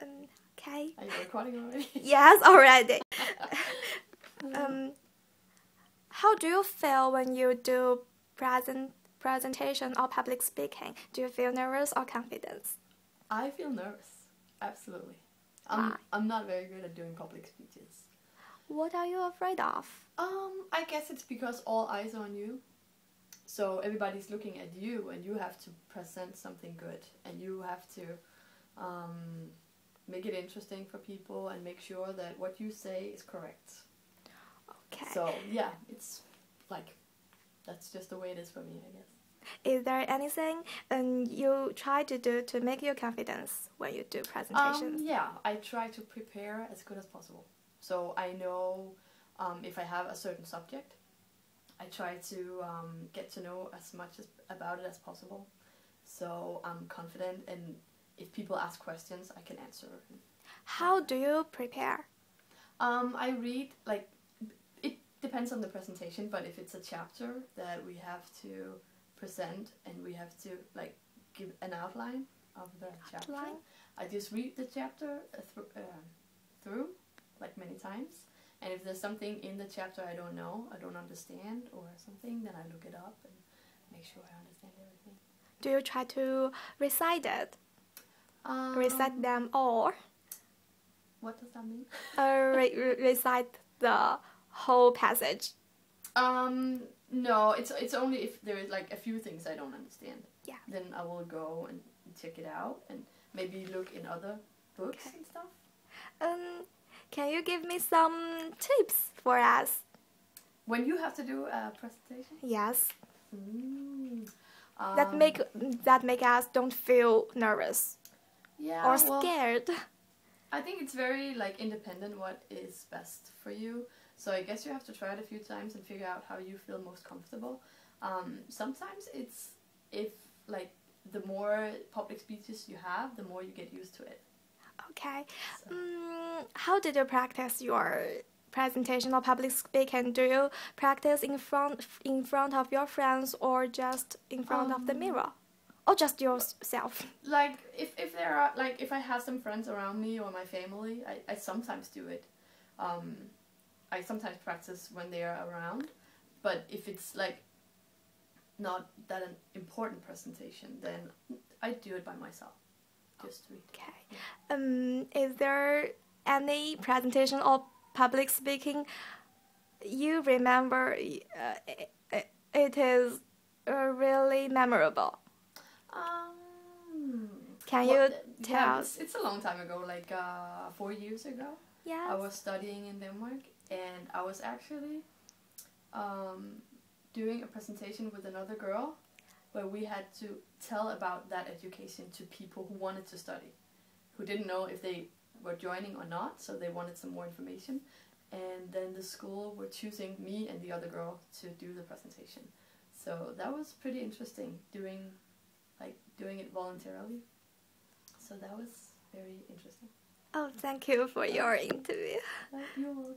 Okay. Are you recording already? Yes, already. How do you feel when you do presentation or public speaking? Do you feel nervous or confident? I feel nervous, absolutely. Why? I'm not very good at doing public speeches. What are you afraid of? I guess it's because all eyes are on you. So everybody's looking at you and you have to present something good and you have to make it interesting for people and make sure that what you say is correct. Okay. So yeah, it's like, that's just the way it is for me, I guess. Is there anything you try to do to make your confidence when you do presentations? Yeah, I try to prepare as good as possible. So I know if I have a certain subject, I try to get to know as much about it as possible. So I'm confident, and if people ask questions, I can answer. How do you prepare? I read, like, it depends on the presentation, but if it's a chapter that we have to present and we have to like give an outline of the chapter, I just read the chapter through like many times. And if there's something in the chapter I don't know, I don't understand or something, then I look it up and make sure I understand everything. Do you try to recite it? Recite them all? What does that mean? Recite the whole passage? No, it's only if there is like a few things I don't understand. Yeah. Then I will go and check it out and maybe look in other books and stuff. Can you give me some tips for us? When you have to do a presentation? Yes. That make us don't feel nervous. Yeah, or scared. Well, I think it's very like independent what is best for you. So I guess you have to try it a few times and figure out how you feel most comfortable. Sometimes it's if like the more public speeches you have, the more you get used to it. Okay. So. How did you practice your presentation or public speaking? Do you practice in front of your friends or just in front of the mirror? Or just yourself? Like if there are like if I have some friends around me or my family, I sometimes do it. I sometimes practice when they are around, but if it's like not that an important presentation, then I do it by myself. Just read. Okay. Is there any presentation or public speaking you remember it is really memorable? Can you tell us? It's a long time ago, like 4 years ago. Yes. I was studying in Denmark, and I was actually doing a presentation with another girl where we had to tell about that education to people who wanted to study, who didn't know if they were joining or not, so they wanted some more information. And then the school were choosing me and the other girl to do the presentation. So that was pretty interesting, doing it voluntarily. So that was very interesting. Oh, thank you for your interview. You're welcome.